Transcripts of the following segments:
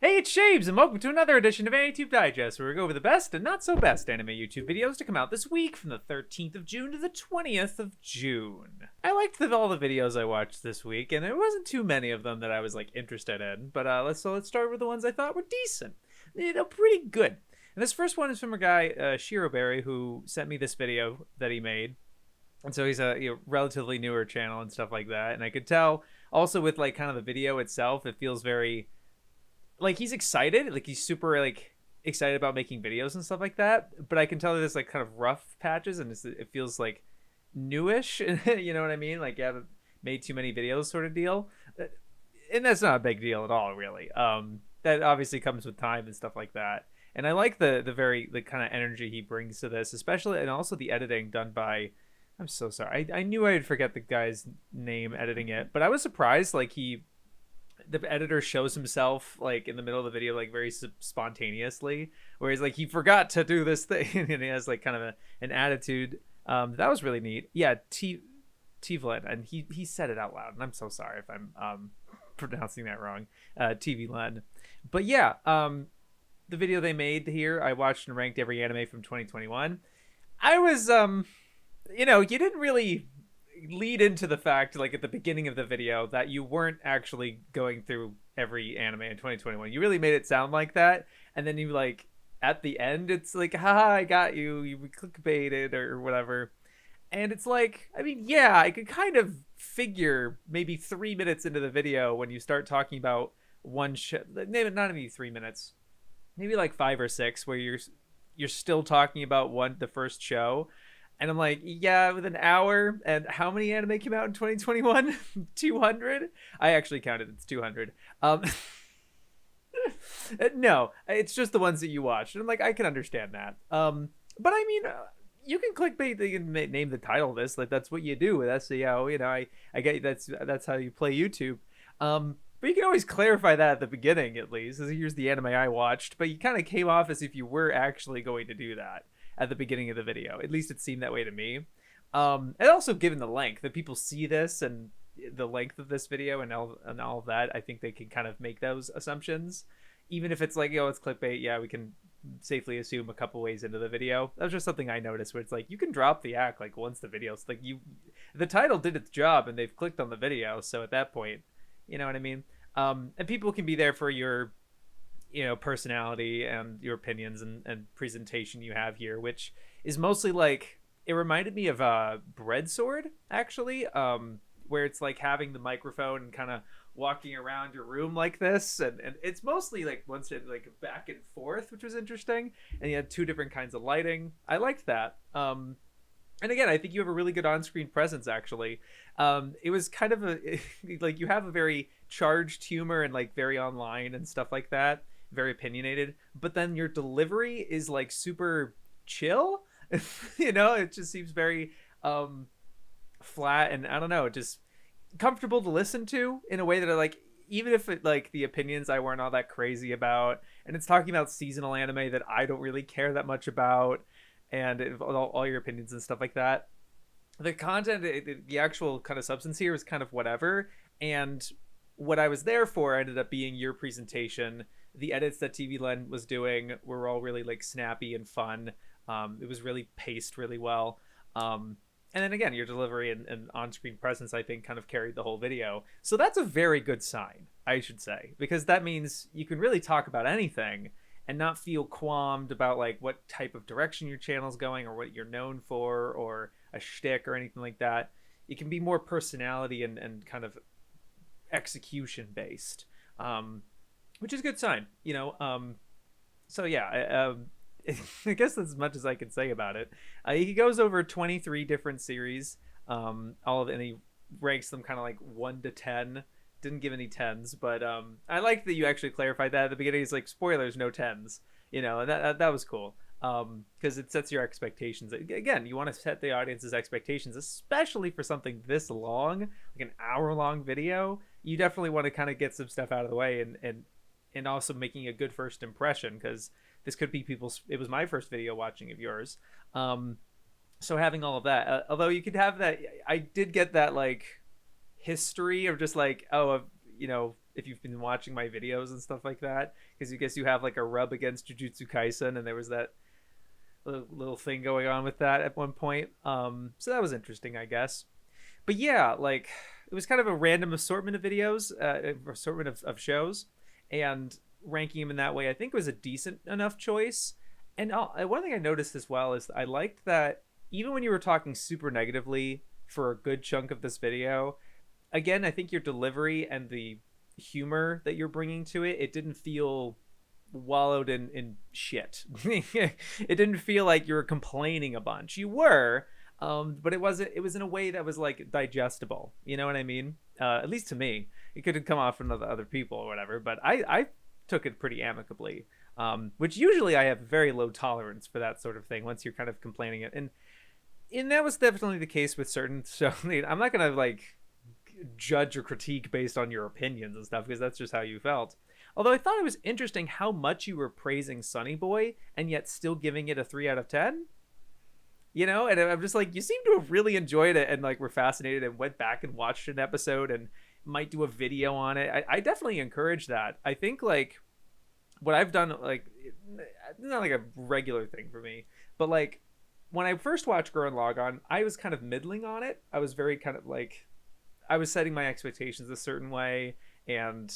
Hey, it's Shaves, and welcome to another edition of AniTube Digest, where we go over the best and not so best anime YouTube videos to come out this week from the 13th of June to the 20th of June. I liked all the videos I watched this week, and there wasn't too many of them that I was interested in. But let's start with the ones I thought were decent, pretty good. And this first one is from a guy, Shiro Berry, who sent me this video that he made. And so he's a relatively newer channel and stuff like that. And I could tell also with kind of the video itself, it feels very he's excited, he's super excited about making videos and stuff like that, but I can tell there's kind of rough patches and it feels newish. You know what I mean, you haven't made too many videos sort of deal, and that's not a big deal at all, really. That obviously comes with time and stuff like that, and I like the kind of energy he brings to this, especially, and also the editing done by, I'm so sorry, I knew I'd forget the guy's name editing it, but I was surprised the editor shows himself in the middle of the video very spontaneously, where he's he forgot to do this thing and he has kind of an attitude. That was really neat. Yeah, Tivlin, and he said it out loud, and I'm so sorry if I'm pronouncing that wrong. TV Len. But yeah, the video they made here, I watched and ranked every anime from 2021. I was you didn't really lead into the fact at the beginning of the video that you weren't actually going through every anime in 2021. You really made it sound like that, and then you at the end it's haha, I got you clickbaited or whatever. And it's I mean, yeah, I could kind of figure maybe 3 minutes into the video when you start talking about one show, maybe not even 3 minutes, maybe 5 or 6, where you're still talking about the first show. And I'm yeah, with an hour, and how many anime came out in 2021? 200? I actually counted, it's 200. No, it's just the ones that you watched. And I'm I can understand that. But I mean, you can clickbait, you can name the title of this, that's what you do. That's I get that's how you play YouTube. But you can always clarify that at the beginning, at least. Here's the anime I watched, but you kind of came off as if you were actually going to do that at the beginning of the video. At least it seemed that way to me. And also, given the length that people see this and the length of this video and all of that, I think they can kind of make those assumptions. Even if it's it's clickbait, yeah, we can safely assume a couple ways into the video. That was just something I noticed, where it's you can drop the act once the video's the title did its job and they've clicked on the video, so at that point, you know what I mean. And people can be there for your personality and your opinions and presentation you have here, which is mostly it reminded me of Bread Sword, actually, where it's having the microphone and kind of walking around your room like this, and it's mostly once it back and forth, which was interesting, and you had 2 different kinds of lighting. I liked that. And again, I think you have a really good on-screen presence, actually. It was kind of you have a very charged humor and very online and stuff like that, very opinionated, but then your delivery is super chill. It just seems very flat, and I don't know, just comfortable to listen to in a way that I even if it the opinions I weren't all that crazy about, and it's talking about seasonal anime that I don't really care that much about, and all your opinions and stuff like that. The content, the actual kind of substance here is kind of whatever, and what I was there for ended up being your presentation. The edits that TV Len was doing were all really snappy and fun. It was really paced really well. And then again, your delivery and on-screen presence, I think, kind of carried the whole video. So that's a very good sign, I should say, because that means you can really talk about anything and not feel qualmed about what type of direction your channel's going or what you're known for or a shtick or anything like that. It can be more personality and kind of execution based. Which is a good sign, so yeah, I guess that's as much as I can say about it. He goes over 23 different series, all of it, and he ranks them kind of 1 to 10. Didn't give any 10s, but I like that you actually clarified that at the beginning. It's spoilers, no 10s, and that was cool, because it sets your expectations. Again, you want to set the audience's expectations, especially for something this long, an hour-long video. You definitely want to kind of get some stuff out of the way and also making a good first impression, because this could be it was my first video watching of yours. So having all of that, although you could have that, I did get that history of just if you've been watching my videos and stuff like that, because you guess you have like a rub against Jujutsu Kaisen, and there was that little thing going on with that at one point. So that was interesting, I guess. But yeah, like it was kind of a random assortment of videos, assortment of shows, and ranking them in that way, I think was a decent enough choice. And one thing I noticed as well is I liked that even when you were talking super negatively for a good chunk of this video, again, I think your delivery and the humor that you're bringing to it, it didn't feel wallowed in shit. It didn't feel like you were complaining a bunch. You were, but it wasn't. It was in a way that was like digestible. You know what I mean? At least to me, it could have come off from other people or whatever, but I took it pretty amicably. Which usually I have very low tolerance for that sort of thing once you're kind of complaining it, and that was definitely the case with certain. So I'm not gonna like judge or critique based on your opinions and stuff because that's just how you felt. Although I thought it was interesting how much you were praising Sonny Boy and yet still giving it a 3 out of 10. You know, and I'm just like, you seem to have really enjoyed it and like were fascinated and went back and watched an episode and might do a video on it. I definitely encourage that. I think like what I've done, like, it's not like a regular thing for me, but like when I first watched Gurren Lagann, I was kind of middling on it. I was very kind of like, I was setting my expectations a certain way, and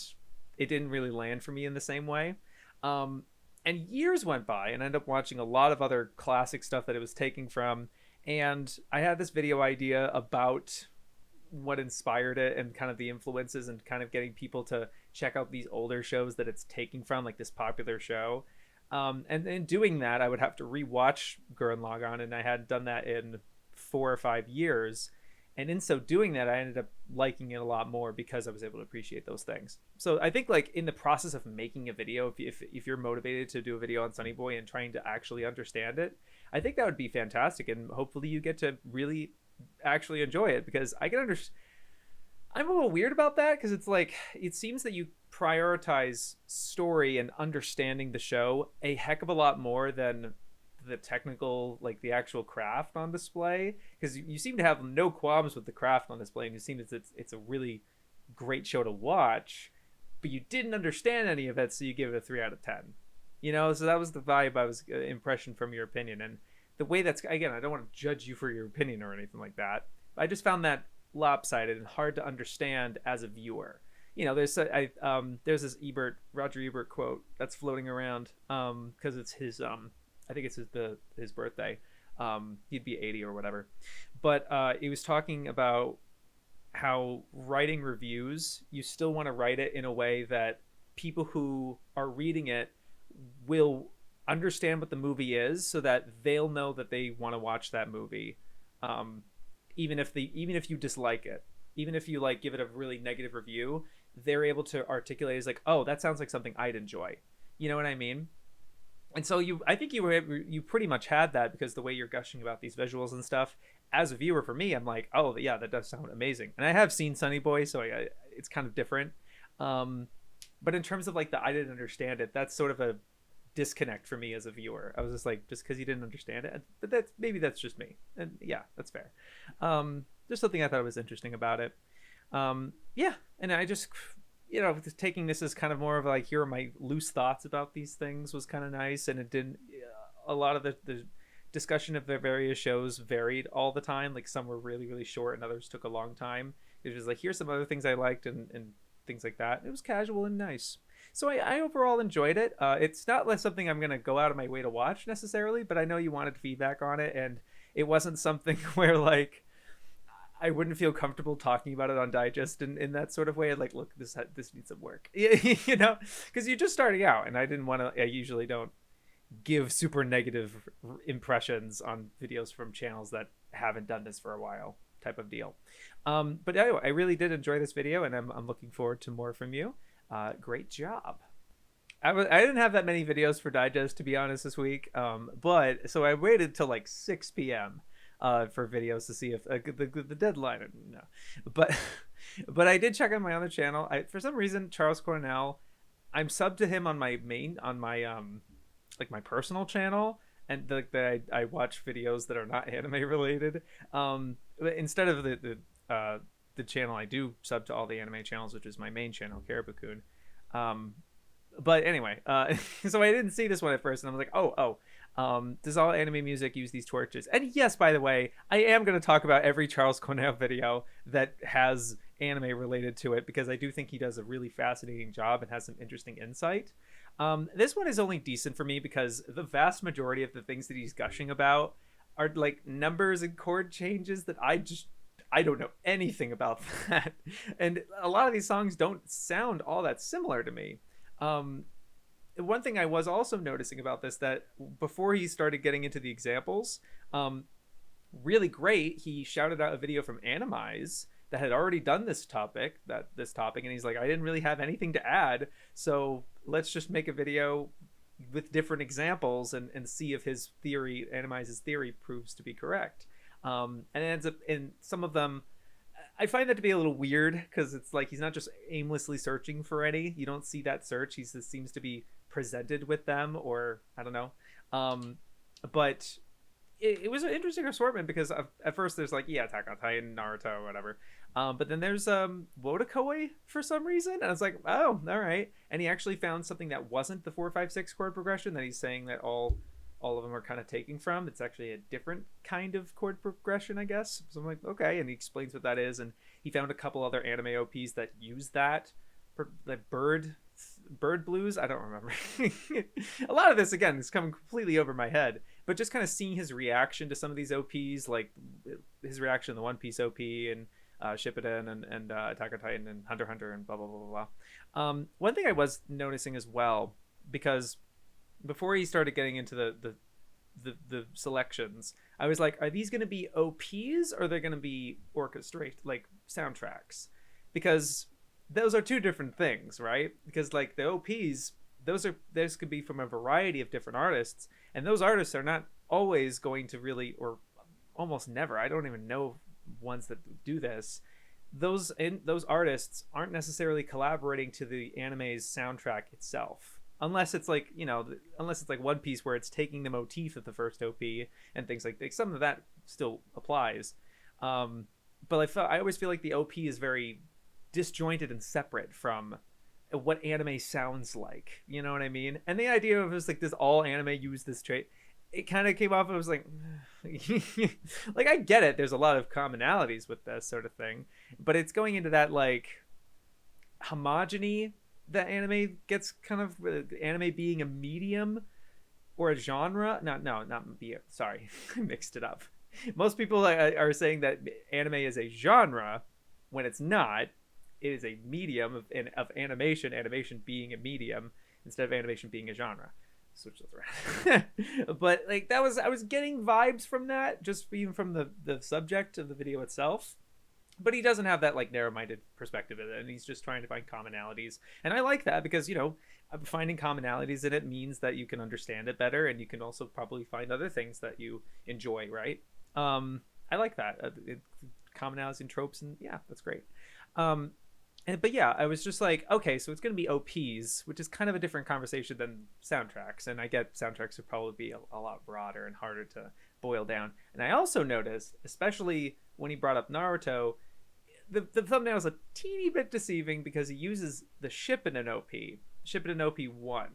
it didn't really land for me in the same way. And years went by, and I ended up watching a lot of other classic stuff that it was taking from. And I had this video idea about what inspired it and kind of the influences and kind of getting people to check out these older shows that it's taking from, like this popular show. And in doing that, I would have to rewatch Gurren Lagann, and I hadn't done that in 4 or 5 years. And in so doing that, I ended up liking it a lot more because I was able to appreciate those things. So I think like in the process of making a video, if you're motivated to do a video on Sonny Boy and trying to actually understand it, I think that would be fantastic. And hopefully you get to really actually enjoy it, because I can understand. I'm a little weird about that because it's like, it seems that you prioritize story and understanding the show a heck of a lot more than the technical, like the actual craft on display, because you seem to have no qualms with the craft on display, and you seem it's a really great show to watch, but you didn't understand any of it, so you give it a 3 out of 10. You know, so that was the vibe I was impression from your opinion. And the way that's, again, I don't want to judge you for your opinion or anything like that. I just found that lopsided and hard to understand as a viewer. You know, there's this Roger Ebert quote that's floating around because it's his I think it's his birthday. He'd be 80 or whatever. But he was talking about how writing reviews, you still want to write it in a way that people who are reading it will understand what the movie is, so that they'll know that they want to watch that movie. Even if you dislike it, even if you like give it a really negative review, they're able to articulate as like, oh, that sounds like something I'd enjoy. You know what I mean? And so I think you pretty much had that, because the way you're gushing about these visuals and stuff, as a viewer for me, I'm like, oh yeah, that does sound amazing. And I have seen Sonny Boy, so it's kind of different. But in terms of like I didn't understand it, that's sort of a disconnect for me as a viewer. I was just like, just because you didn't understand it, but that's just me. And yeah, that's fair. There's something I thought was interesting about it. Yeah, and I just, you know, taking this as kind of more of like, here are my loose thoughts about these things was kind of nice. And it didn't, a lot of the discussion of the various shows varied all the time. Like some were really, really short and others took a long time. It was like, here's some other things I liked and things like that. It was casual and nice. So I overall enjoyed it. It's not like something I'm going to go out of my way to watch necessarily, but I know you wanted feedback on it, and it wasn't something where like I wouldn't feel comfortable talking about it on Digest in that sort of way. Like, look, this needs some work, you know, because you're just starting out, and I didn't want to. I usually don't give super negative impressions on videos from channels that haven't done this for a while, type of deal. But anyway, I really did enjoy this video, and I'm looking forward to more from you. Great job. I didn't have that many videos for Digest, to be honest, this week. But so I waited till like 6 p.m. For videos to see if the deadline. No, but I did check on my other channel. For some reason, Charles Cornell, I'm subbed to him on my like my personal channel, and I watch videos that are not anime related. Instead of the the channel I do sub to all the anime channels, which is my main channel, Caribou-kun. But anyway, so I didn't see this one at first, and I was like, does all anime music use these torches? And yes, by the way, I am going to talk about every Charles Cornell video that has anime related to it, because I do think he does a really fascinating job and has some interesting insight. This one is only decent for me because the vast majority of the things that he's gushing about are like numbers and chord changes that I don't know anything about that. And a lot of these songs don't sound all that similar to me. One thing I was also noticing about this, that before he started getting into the examples, really great, he shouted out a video from Animize that had already done this topic, and he's like, I didn't really have anything to add, so let's just make a video with different examples and see if his theory, Animize's theory, proves to be correct. And it ends up in some of them, I find that to be a little weird, because it's like he's not just aimlessly searching for any. You don't see that search. He just seems to be presented with them, or I don't know. But it was an interesting assortment, because at first there's like, yeah, Attack on Titan, Naruto, whatever. But then there's Wotakoi for some reason, and I was like, oh, all right. And he actually found something that wasn't the 4-5-6 chord progression that he's saying that all of them are kind of taking from. It's actually a different kind of chord progression, I guess. So I'm like, okay, and he explains what that is, and he found a couple other anime OPs that use that, like bird blues. I don't remember. A lot of this, again, is coming completely over my head, but just kind of seeing his reaction to some of these OPs, like his reaction to the One Piece OP and Shippuden and Attack on Titan and Hunter x Hunter and blah blah blah blah blah. One thing I was noticing as well, because before he started getting into the selections, I was like, are these going to be OPs, or are they going to be orchestrate, like soundtracks? Because those are two different things, right? Because like the OPs, those could be from a variety of different artists, and those artists are not always going to really, or almost never, I don't even know ones that do this, those artists aren't necessarily collaborating to the anime's soundtrack itself. Unless it's like, unless it's like One Piece, where it's taking the motif of the first OP and things like that. Some of that still applies. But I always feel like the OP is very disjointed and separate from what anime sounds like. You know what I mean? And the idea of just like, does all anime use this trait? It kind of came off, I was like, like, I get it. There's a lot of commonalities with this sort of thing. But it's going into that like homogeny that anime gets, kind of anime being a medium or a genre. Not be sorry, I mixed it up. Most people are saying that anime is a genre when it's not. It is a medium of animation being a medium instead of animation being a genre. Switch those around. But like, I was getting vibes from that, just even from the subject of the video itself. But he doesn't have that like narrow-minded perspective in it, and he's just trying to find commonalities. And I like that, because finding commonalities in it means that you can understand it better, and you can also probably find other things that you enjoy, right? I like that, commonalities and tropes, and yeah, that's great. But yeah, I was just like, okay, so it's going to be OPs, which is kind of a different conversation than soundtracks. And I get soundtracks would probably be a lot broader and harder to boil down. And I also noticed, especially when he brought up Naruto, the thumbnail is a teeny bit deceiving, because he uses the Shippuden OP, Shippuden OP 1.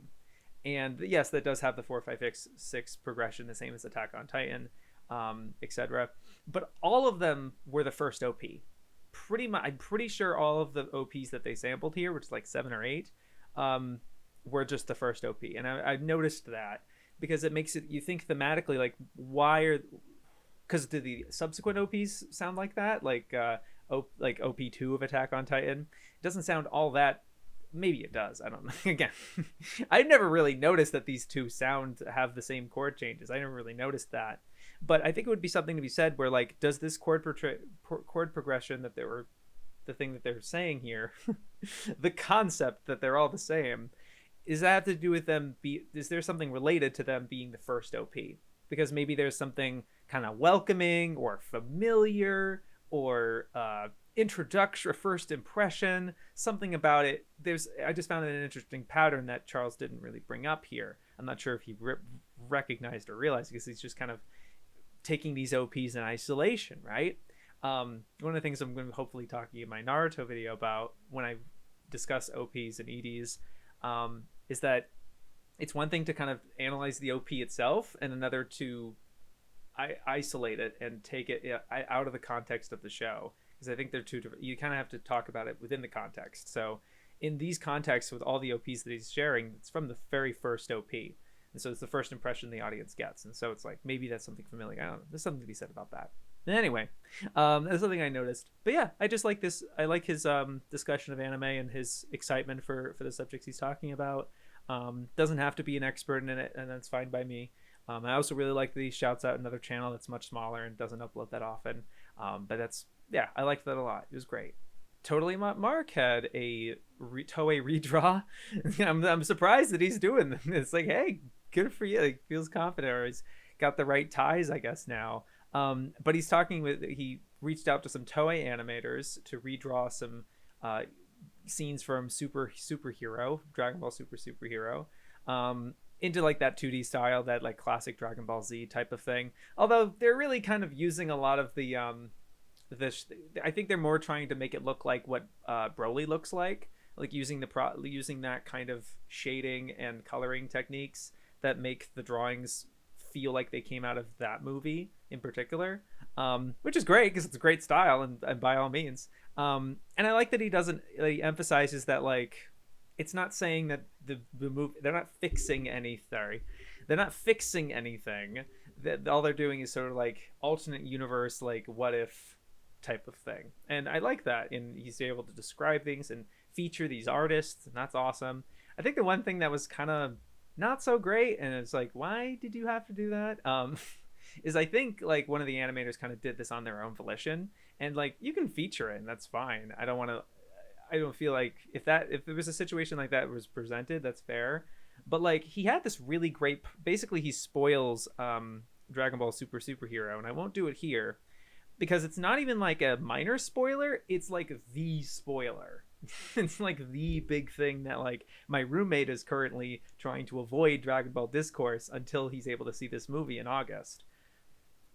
And yes, that does have the 4-5-6 progression, the same as Attack on Titan, etc. But all of them were the first OP. I'm pretty sure all of the OPs that they sampled here, which is like 7 or 8, were just the first OP. And I've noticed that, because it makes it, you think thematically, like, because do the subsequent OPs sound like that? Like OP2 of Attack on Titan? It doesn't sound all that. Maybe it does. I don't know. Again, I never really noticed that these two have the same chord changes. I never really noticed that. But I think it would be something to be said where, like, does this chord progression that the thing that they're saying here, the concept that they're all the same, is that have to do with them? Is there something related to them being the first OP? Because maybe there's something kind of welcoming or familiar or introduction or first impression, something about it. I just found it an interesting pattern that Charles didn't really bring up here. I'm not sure if he recognized or realized, because he's just kind of taking these OPs in isolation, right? One of the things I'm going to hopefully talking in my Naruto video about when I discuss OPs and EDs, is that it's one thing to kind of analyze the OP itself, and another to isolate it and take it out of the context of the show, because I think they're two different. You kind of have to talk about it within the context. So in these contexts, with all the OPs that he's sharing, it's from the very first OP, and so it's the first impression the audience gets, and so it's like maybe that's something familiar. I don't know. There's something to be said about that. Anyway, that's something I noticed. But yeah, I just like this. I like his discussion of anime and his excitement for the subjects he's talking about. Doesn't have to be an expert in it, and that's fine by me. I also really like that he shouts out another channel that's much smaller and doesn't upload that often. But that's, yeah, I liked that a lot. It was great. Totally Mark had a Toei redraw. I'm surprised that he's doing this. It's like, hey, good for you. Like, feels confident, or he's got the right ties, I guess, now. But he reached out to some Toei animators to redraw some scenes from Superhero, Dragon Ball Superhero, into like that 2D style, that like classic Dragon Ball Z type of thing. Although they're really kind of using a lot of the I think they're more trying to make it look like what Broly looks like using using that kind of shading and coloring techniques that make the drawings feel like they came out of that movie in particular, which is great because it's a great style, and by all means. And I like that he emphasizes that, like, it's not saying that the movie, they're not fixing anything. That all they're doing is sort of like alternate universe, like what if type of thing. And I like that. And he's able to describe things and feature these artists, and that's awesome. I think the one thing that was kind of not so great, and it's like, why did you have to do that? Is I think like one of the animators kind of did this on their own volition, and like you can feature it and that's fine. I don't feel like if there was a situation like that was presented, that's fair. But like he had this really great, basically he spoils Dragon Ball Superhero, and I won't do it here because it's not even like a minor spoiler, it's like the spoiler. It's like the big thing that like my roommate is currently trying to avoid Dragon Ball discourse until he's able to see this movie in August.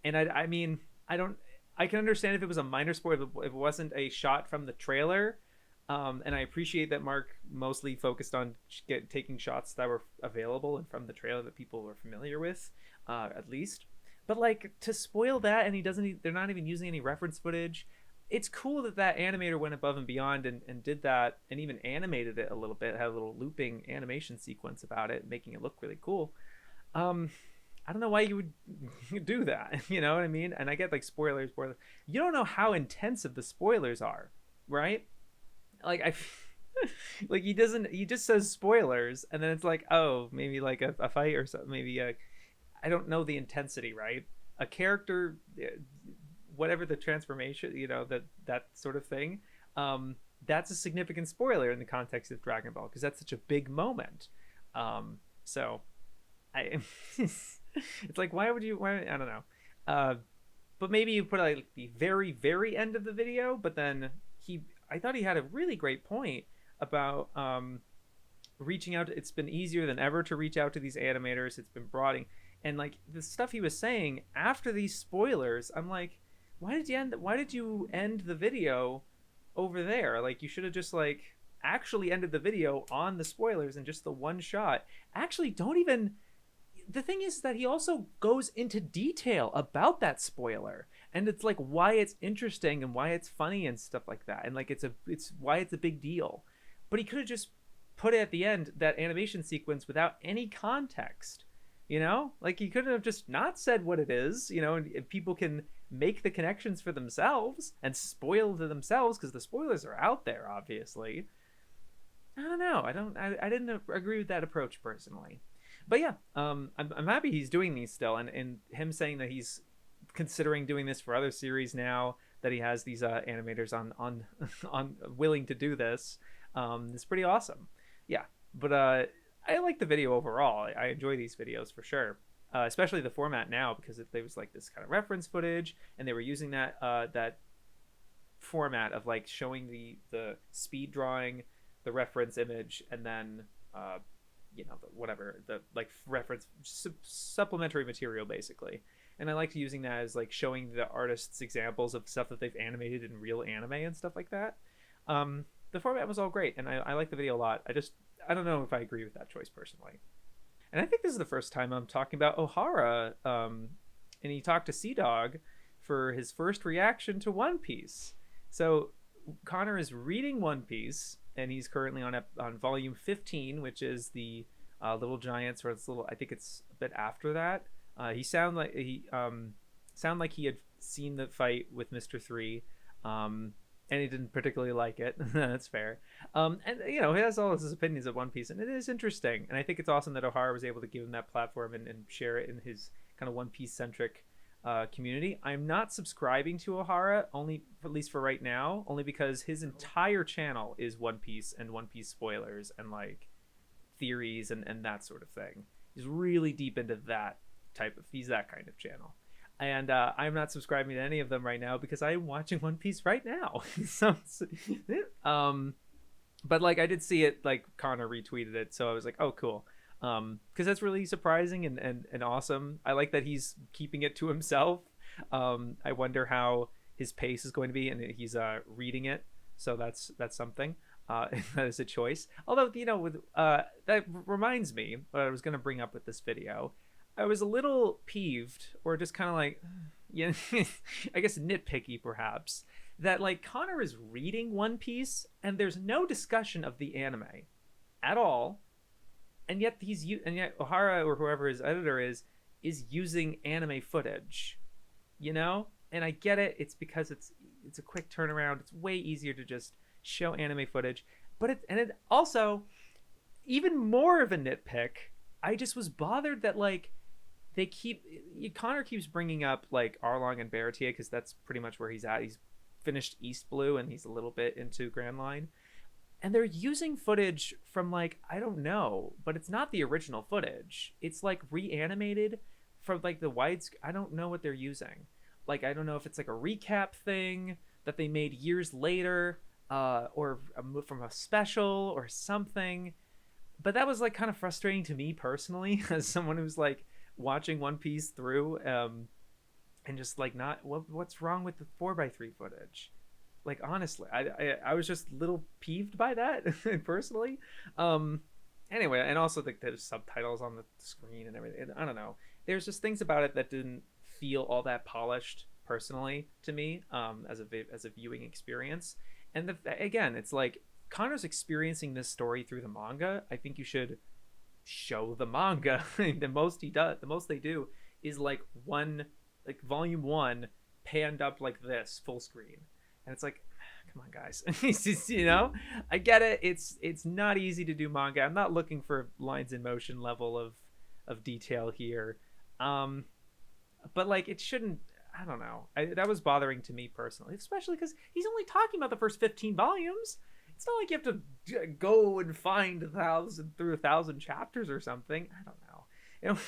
And I mean, I can understand if it was a minor spoiler, if it wasn't a shot from the trailer. And I appreciate that Mark mostly focused on taking shots that were available and from the trailer that people were familiar with, at least. But like to spoil that, and they're not even using any reference footage. It's cool that animator went above and beyond and did that, and even animated it a little bit, had a little looping animation sequence about it, making it look really cool. I don't know why you would do that. You know what I mean? And I get like spoilers. You don't know how intensive the spoilers are, right? Like like he just says spoilers, and then it's like, oh, maybe like a fight or something. Maybe I don't know the intensity, right? A character, whatever the transformation, that sort of thing, that's a significant spoiler in the context of Dragon Ball, because that's such a big moment. So it's like, why I don't know. But maybe you put like the very, very end of the video, but then I thought he had a really great point about reaching out. It's been easier than ever to reach out to these animators. It's been broadening. And like the stuff he was saying after these spoilers, I'm like, why did you end the video over there? Like, you should have just like actually ended the video on the spoilers and just the one shot. Actually, the thing is that he also goes into detail about that spoiler, and it's like why it's interesting and why it's funny and stuff like that, and like it's why it's a big deal. But he could have just put it at the end, that animation sequence, without any context. Like he could have just not said what it is, and people can make the connections for themselves and spoil to themselves, because the spoilers are out there, obviously. I don't know. I didn't agree with that approach personally. But yeah, I'm happy he's doing these still, and him saying that he's considering doing this for other series now that he has these animators on willing to do this. It's pretty awesome. Yeah, but I like the video overall. I enjoy these videos for sure, especially the format now, because there was like this kind of reference footage, and they were using that format of like showing the speed drawing, the reference image, and then whatever, the like reference supplementary material basically. And I liked using that as like showing the artists examples of stuff that they've animated in real anime and stuff like that. The format was all great, and I like the video a lot. I don't know if I agree with that choice personally. And I think this is the first time I'm talking about Ohara. And he talked to Sea Dog for his first reaction to One Piece. So Connor is reading One Piece, and he's currently on volume 15, which is the Little Giants, or it's little. I think it's a bit after that. He sound like he had seen the fight with Mr. 3, and he didn't particularly like it. That's fair. And he has all his opinions of One Piece, and it is interesting. And I think it's awesome that Ohara was able to give him that platform and share it in his kind of One Piece centric community. I'm not subscribing to Ohara, at least for right now, only because his entire channel is One Piece and One Piece spoilers and like theories and that sort of thing. He's really deep into that he's that kind of channel. And I'm not subscribing to any of them right now because I'm watching One Piece right now. But like I did see it, like Connor retweeted it, so I was like, oh cool. Because that's really surprising and awesome. I like that he's keeping it to himself. I wonder how his pace is going to be, and he's reading it, so that's something. That is a choice. Although with that reminds me what I was going to bring up with this video. I was a little peeved, or just kind of like, I guess nitpicky perhaps, that like Connor is reading One Piece and there's no discussion of the anime at all, and yet Ohara, or whoever his editor is using anime footage, And I get it. It's because it's a quick turnaround. It's way easier to just show anime footage, but it also, even more of a nitpick. I just was bothered that like. Connor keeps bringing up like Arlong and Baratie because that's pretty much where he's at. He's finished East Blue and he's a little bit into Grand Line, and they're using footage from like, I don't know, but it's not the original footage. It's like reanimated from like the I don't know what they're using. Like I don't know if it's like a recap thing that they made years later, or from a special or something. But that was like kind of frustrating to me personally as someone who's like watching One Piece through, and just like what's wrong with the 4x3 footage? Like honestly, I was just a little peeved by that personally. Anyway, and also there's subtitles on the screen and everything. I don't know. There's just things about it that didn't feel all that polished personally to me, as a viewing experience. And again, it's like Connor's experiencing this story through the manga. I think you should show the manga. The most they do is like volume 1 panned up like this full screen, and it's like, come on guys. I get it. It's not easy to do manga. I'm not looking for lines in motion level of detail here, but like it shouldn't. I don't know. That was bothering to me personally, especially because he's only talking about the first 15 volumes. It's not like you have to go and find 1,000 chapters or something. I don't know.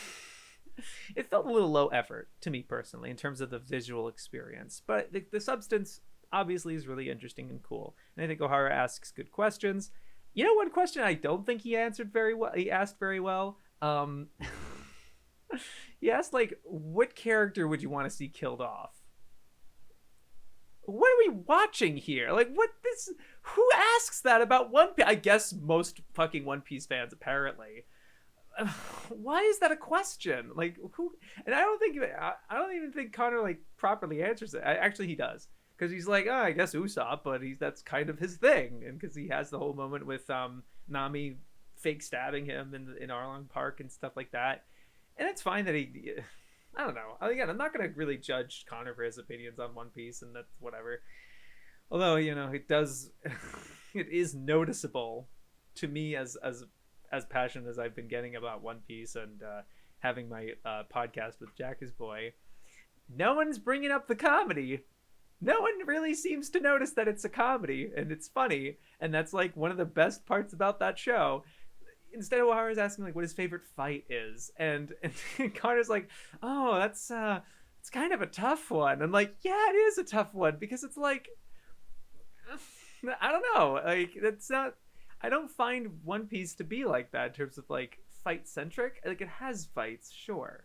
It felt a little low effort to me personally in terms of the visual experience. But the substance obviously is really interesting and cool. And I think Ohara asks good questions. One question I don't think he answered very well. He asked very well. He asked like, what character would you want to see killed off? What are we watching here? Like, who asks that about One Piece? I guess most fucking One Piece fans, apparently. Why is that a question? Like, who? And I don't even think Connor like properly answers it. Actually, he does, because he's like, I guess Usopp, but that's kind of his thing, and because he has the whole moment with Nami fake stabbing him in Arlong Park and stuff like that, and it's fine that he. I don't know. Again, I'm not going to really judge Connor for his opinions on One Piece, and that's whatever. Although, it does, it is noticeable to me as passionate as I've been getting about One Piece and having my podcast with Jack's Boy. No one's bringing up the comedy. No one really seems to notice that it's a comedy and it's funny, and that's like one of the best parts about that show. Instead of Ohara's asking like what his favorite fight is, and Connor's like, oh, that's it's kind of a tough one. I'm like, yeah, it is a tough one, because it's like, I don't know, like, that's not. I don't find One Piece to be like that in terms of like fight centric. Like it has fights, sure.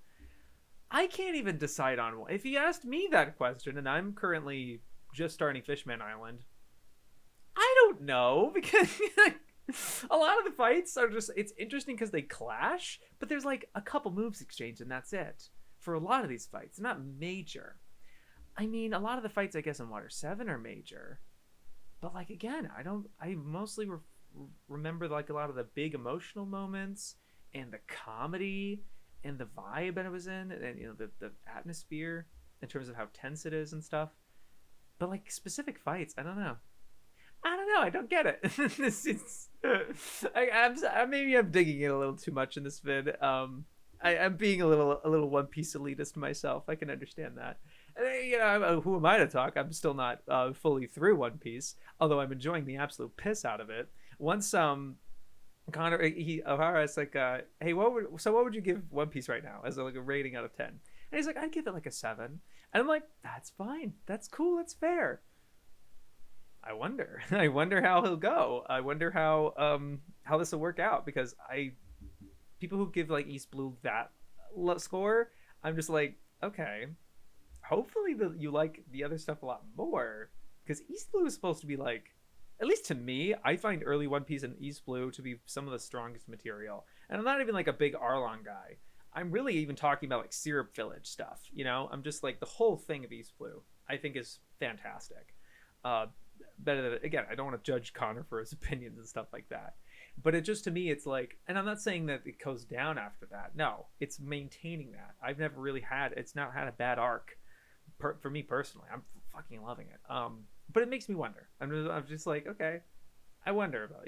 I can't even decide on one. If you asked me that question, and I'm currently just starting Fishman Island, I don't know because a lot of the fights are just, it's interesting because they clash, but there's like a couple moves exchanged and that's it for a lot of these fights. They're not major. I mean, a lot of the fights I guess in Water 7 are major, but like again, I mostly remember like a lot of the big emotional moments and the comedy and the vibe that it was in, and you know the atmosphere in terms of how tense it is and stuff. But like specific fights, I don't know. I don't get it. Maybe I'm digging it a little too much in this vid. I'm being a little One Piece elitist myself. I can understand that. And, you know, who am I to talk? I'm still not fully through One Piece, although I'm enjoying the absolute piss out of it. Once Connor O'Hara is like, hey, what would you give One Piece right now as like a rating out of 10? And he's like, I'd give it like a 7. And I'm like, that's fine, that's cool, that's fair. I wonder how he'll go. I wonder how this will work out, because people who give like East Blue that score, I'm just like, okay, hopefully you like the other stuff a lot more, because East Blue is supposed to be like, at least to me, I find early One Piece and East Blue to be some of the strongest material. And I'm not even like a big Arlong guy. I'm really even talking about like Syrup Village stuff, you know? I'm just like, the whole thing of East Blue I think is fantastic. Better than, again, I don't want to judge Connor for his opinions and stuff like that, but it just, to me, it's like, and I'm not saying that it goes down after that, no, it's maintaining that. I've never really it's not had a bad arc for me personally. I'm fucking loving it. But it makes me wonder. I'm just like, okay, I wonder about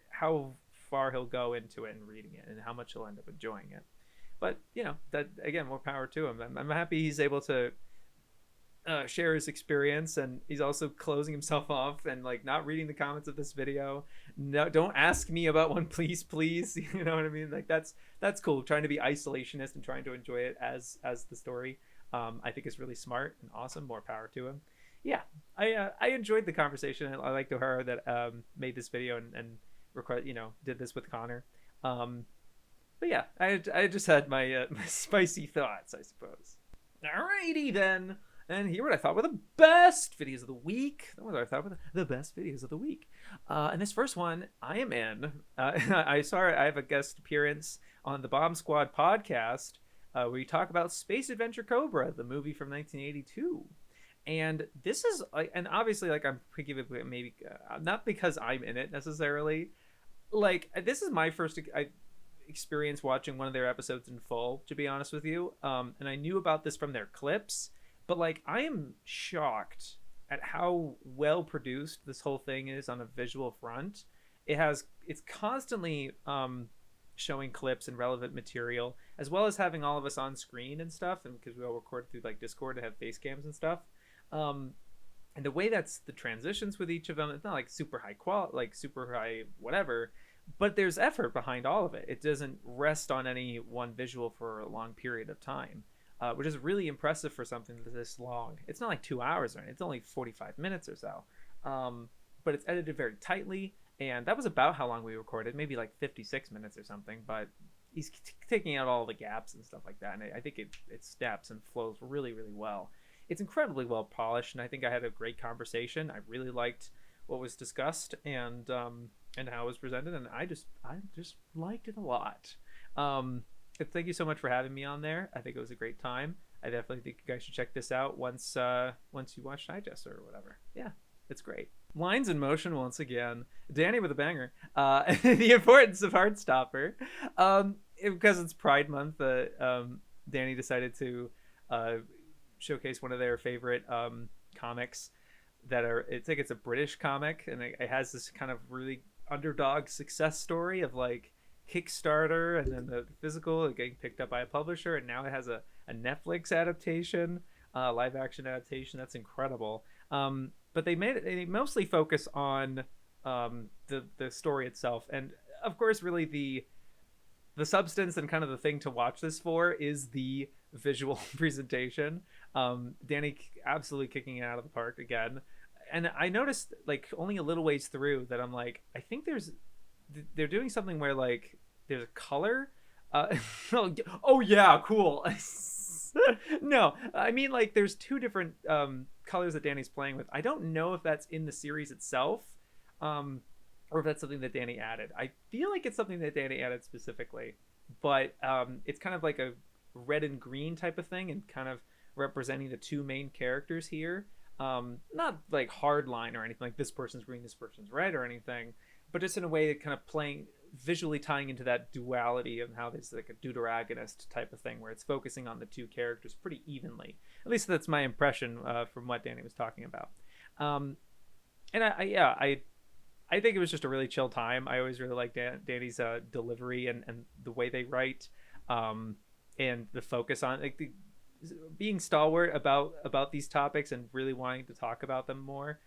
how far he'll go into it and reading it, and how much he'll end up enjoying it. But you know, that again, more power to him. I'm happy he's able to share his experience, and he's also closing himself off and like not reading the comments of this video. No, don't ask me about one, please. You know what I mean? Like that's cool. Trying to be isolationist and trying to enjoy it as the story, I think is really smart and awesome. More power to him. Yeah, I enjoyed the conversation. I liked O'Hara that made this video and did this with Connor. But yeah, I just had my spicy thoughts, I suppose. Alrighty then. And here what I thought were the best videos of the week. That was what I thought were the best videos of the week. And this first one I am in. I have a guest appearance on the Bomb Squad podcast where we talk about Space Adventure Cobra, the movie from 1982. And this is like, and obviously like I'm thinking of it maybe not because I'm in it necessarily. Like this is my first experience watching one of their episodes in full, to be honest with you. And I knew about this from their clips. But like, I am shocked at how well produced this whole thing is on a visual front. It's constantly showing clips and relevant material, as well as having all of us on screen and stuff, and because we all record through like Discord to have face cams and stuff. And the way that's the transitions with each of them, it's not like super high quality, like super high whatever, but there's effort behind all of it. It doesn't rest on any one visual for a long period of time. Which is really impressive for something this long. It's not like 2 hours or anything. It's only 45 minutes or so. But it's edited very tightly, and that was about how long we recorded, maybe like 56 minutes or something, but he's taking out all the gaps and stuff like that, and I think it steps and flows really, really well. It's incredibly well polished, and I think I had a great conversation. I really liked what was discussed and how it was presented, and I just liked it a lot. Thank you so much for having me on there. I think it was a great time. I definitely think you guys should check this out once you watch Digest or whatever. Yeah, it's great. Lines in motion once again. Danny with a banger. The importance of Heartstopper. Because it's Pride Month, Danny decided to showcase one of their favorite comics it's a British comic, and it has this kind of really underdog success story of like Kickstarter and then the physical getting picked up by a publisher, and now it has a Netflix adaptation, live action adaptation. That's incredible. But they mostly focus on the story itself, and of course really the substance and kind of the thing to watch this for is the visual presentation. Danny absolutely kicking it out of the park again. and I noticed like only a little ways through that I'm like, I think they're doing something where like there's a color. Oh yeah, cool. No, I mean like there's two different colors that Danny's playing with. I don't know if that's in the series itself, or if that's something that Danny added. I feel like it's something that Danny added specifically, but it's kind of like a red and green type of thing, and kind of representing the two main characters here. Not like hard line or anything like this person's green, this person's red or anything, but just in a way that kind of playing visually tying into that duality of how there's like a deuteragonist type of thing where it's focusing on the two characters pretty evenly. At least that's my impression from what Danny was talking about. And I think it was just a really chill time. I always really like Danny's delivery and the way they write, and the focus on like being stalwart about these topics and really wanting to talk about them more.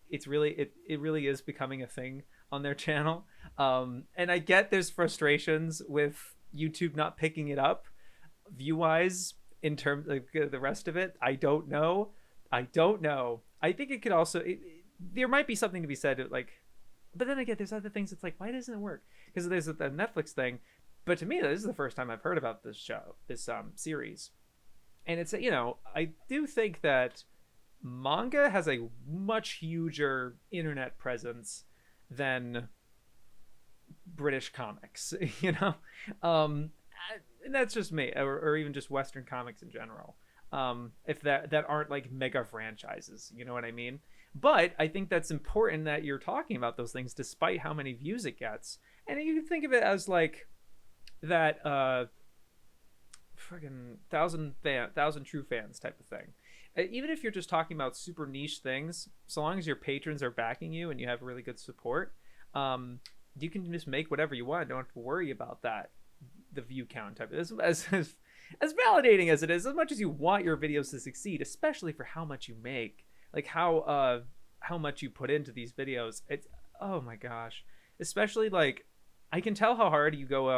It's really it really is becoming a thing on their channel. And I get there's frustrations with YouTube not picking it up view wise in terms of the rest of it. I don't know. I think it could also there might be something to be said like, but then again there's other things. It's like, why doesn't it work? Because there's the Netflix thing, but to me this is the first time I've heard about this series. And it's, you know, I do think that manga has a much huger internet presence than British comics, you know. And that's just me, or even just Western comics in general. If that aren't like mega franchises, you know what I mean? But I think that's important that you're talking about those things despite how many views it gets. And you can think of it as like that friggin' thousand true fans type of thing. Even if you're just talking about super niche things, so long as your patrons are backing you and you have really good support, you can just make whatever you want. Don't have to worry about that, the view count type. As validating as it is, as much as you want your videos to succeed, especially for how much you make, like how much you put into these videos. It's, oh my gosh, especially like I can tell how hard you go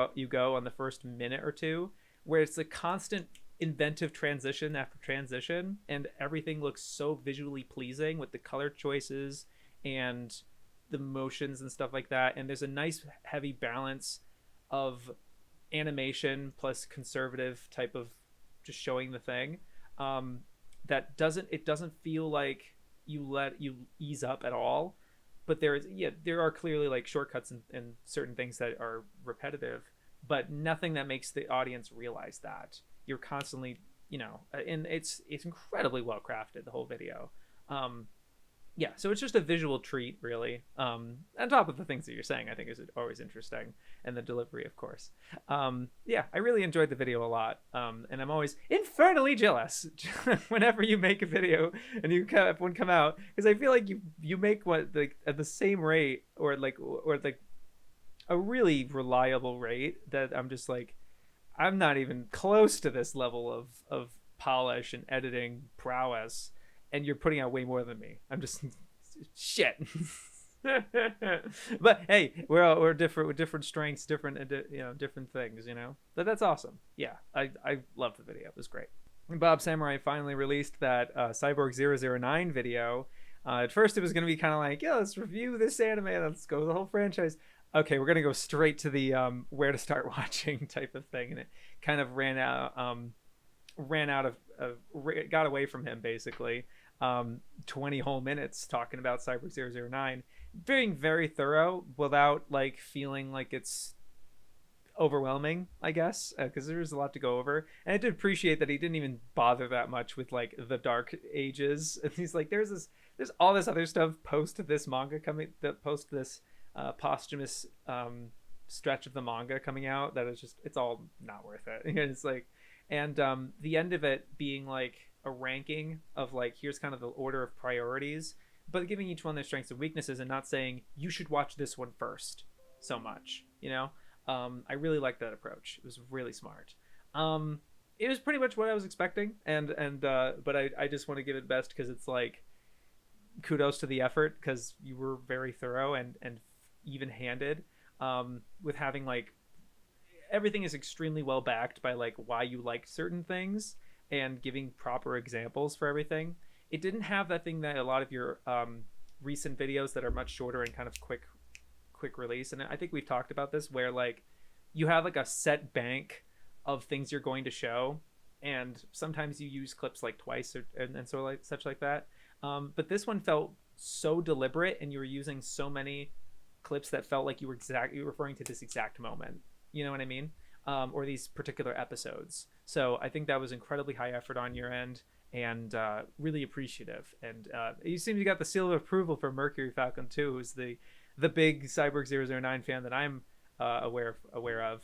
on the first minute or two, where it's a constant inventive transition after transition, and everything looks so visually pleasing with the color choices and the motions and stuff like that. And there's a nice heavy balance of animation plus conservative type of just showing the thing, that doesn't feel like you ease up at all. But there are clearly like shortcuts and certain things that are repetitive, but nothing that makes the audience realize that you're constantly, you know, and it's incredibly well crafted, the whole video. Yeah, so it's just a visual treat, really. On top of the things that you're saying, I think is always interesting, and the delivery, of course. Yeah, I really enjoyed the video a lot, and I'm always infernally jealous whenever you make a video and you have one come out, because I feel like you make what like at the same rate or like a really reliable rate that I'm just like, I'm not even close to this level of polish and editing prowess, and you're putting out way more than me. I'm just shit. But hey, we're different with different strengths, different different things, you know. But that's awesome. Yeah, I love the video. It was great. And Bob Samurai finally released that Cyborg 009 video. At first, it was going to be kind of like, yeah, let's review this anime. Let's go the whole franchise. Okay, we're gonna go straight to the where to start watching type of thing, and it kind of got away from him basically. 20 whole minutes talking about Cyborg 009, being very thorough without like feeling like it's overwhelming, I guess, because there's a lot to go over. And I did appreciate that he didn't even bother that much with like the Dark Ages. And he's like, there's all this other stuff post this manga coming, that post this posthumous stretch of the manga coming out, that is just, it's all not worth it. It's like, and the end of it being like a ranking of like, here's kind of the order of priorities, but giving each one their strengths and weaknesses, and not saying you should watch this one first so much, you know. I really liked that approach. It was really smart. It was pretty much what I was expecting, but I just want to give it best because it's like, kudos to the effort, because you were very thorough and even-handed, with having like, everything is extremely well backed by like why you liked certain things and giving proper examples for everything. it didn't have that thing that a lot of your recent videos that are much shorter and kind of quick release. And I think we've talked about this, where like you have like a set bank of things you're going to show, and sometimes you use clips like twice and so like such like that. But this one felt so deliberate, and you were using so many clips that felt like you were referring to this exact moment. You know what I mean? Or these particular episodes. So I think that was incredibly high effort on your end, and really appreciative. And you seem to got the seal of approval for Mercury Falcon 2, who's the big Cyborg 009 fan that I'm aware of.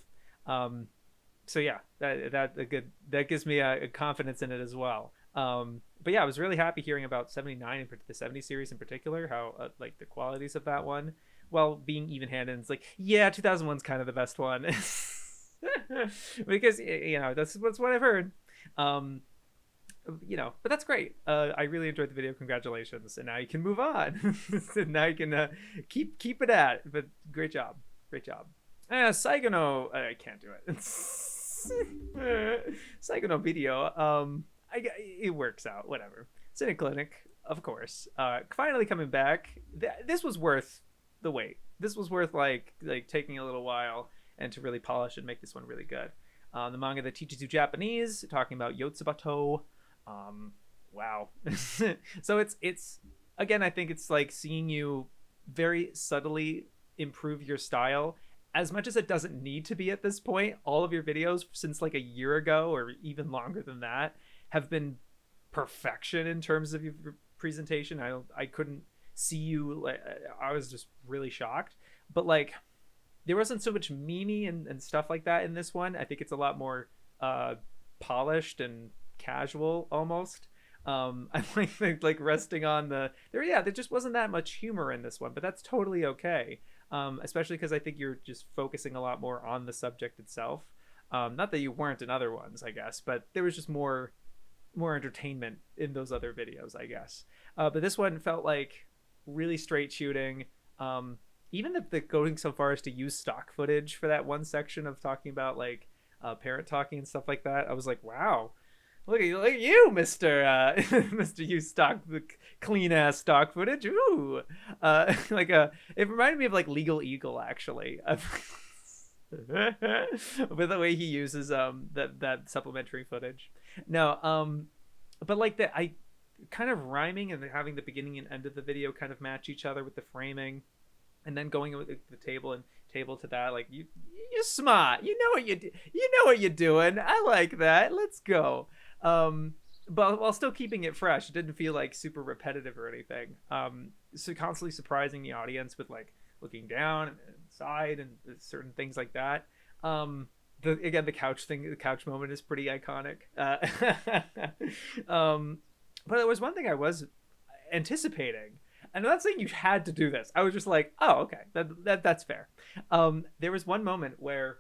So yeah, that gives me a confidence in it as well. But yeah, I was really happy hearing about 79 and the 70 series in particular, how like the qualities of that one, while being even-handed. It's like, yeah, 2001's kind of the best one. Because that's what I've heard. But that's great. I really enjoyed the video. Congratulations. And now you can move on. And now you can keep it at. But great job. Saigono, I can't do it. Saigono video. It works out. Whatever. Cineclinic, of course. Finally coming back. This was worth the wait. This was worth like taking a little while and to really polish and make this one really good. The manga that teaches you Japanese, talking about Yotsubato. Wow. So it's again, I think it's like seeing you very subtly improve your style, as much as it doesn't need to be at this point. All of your videos since like a year ago or even longer than that have been perfection in terms of your presentation. I couldn't see you, like, I was just really shocked. But like, there wasn't so much meme and stuff like that in this one. I think it's a lot more polished and casual almost. I like resting on there just wasn't that much humor in this one, but that's totally okay. Especially because I think you're just focusing a lot more on the subject itself. Not that you weren't in other ones, I guess, but there was just more entertainment in those other videos, I guess. But this one felt like really straight shooting. Even the going so far as to use stock footage for that one section of talking about like parent talking and stuff like that. I was like, wow, look at you, Mr. Mr. You stock clean ass stock footage. Ooh, it reminded me of like Legal Eagle, actually. With the way he uses that supplementary footage. No, but like I kind of rhyming and having the beginning and end of the video kind of match each other with the framing, and then going with the table to that, like you're smart. You know what you're doing. I like that. Let's go. But while still keeping it fresh, it didn't feel like super repetitive or anything. So constantly surprising the audience with like looking down and side and certain things like that. The couch moment is pretty iconic. But there was one thing I was anticipating. I'm not saying you had to do this. I was just like, oh, okay, that's fair. There was one moment where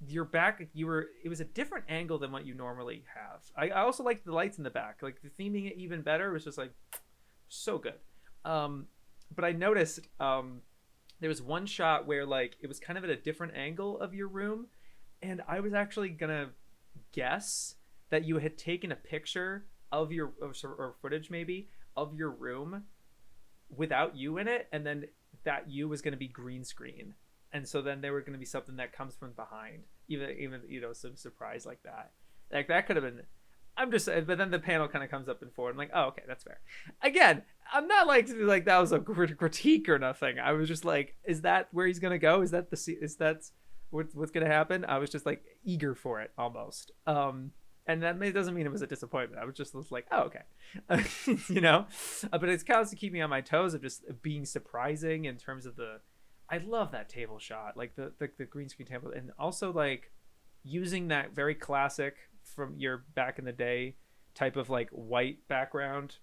your back, it was a different angle than what you normally have. I also liked the lights in the back, like the theming it even better. It was just like so good. But I noticed there was one shot where like it was kind of at a different angle of your room, and I was actually gonna guess that you had taken a picture of your or footage maybe of your room without you in it, and then that you was going to be green screen, and so then there were going to be something that comes from behind, even some surprise like that could have been. But then the panel kind of comes up and forward. I'm like, oh, okay, that's fair. Again, I'm not like that was a critique or nothing. I was just like, is that where he's gonna go? Is that what's gonna happen? I was just like eager for it almost. And that doesn't mean it was a disappointment. I was just like, oh, okay. But it's kind of to keep me on my toes of just being surprising in terms of I love that table shot, like the green screen table, and also like using that very classic from your back in the day type of like white background,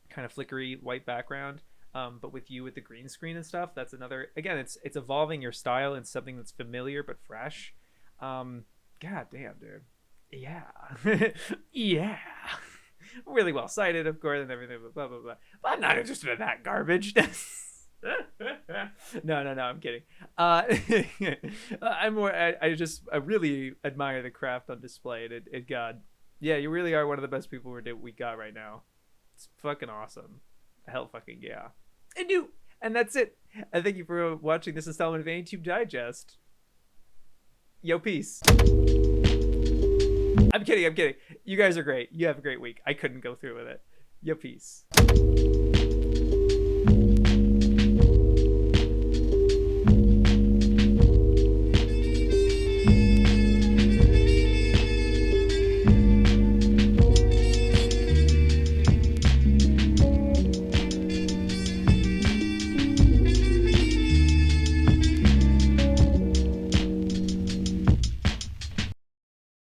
kind of flickery white background, but with the green screen and stuff. That's another, again, it's evolving your style in something that's familiar but fresh. God damn, dude. Yeah. Yeah. Really well cited, of course, and everything, blah blah blah. But I'm not interested in that garbage. No, I'm kidding. I'm more. I really admire the craft on display. And God, yeah, you really are one of the best people we got right now. It's fucking awesome. Hell fucking yeah. And that's it. And thank you for watching this installment of AniTube Digest. Yo, peace. I'm kidding. You guys are great. You have a great week. I couldn't go through with it. Yo, peace.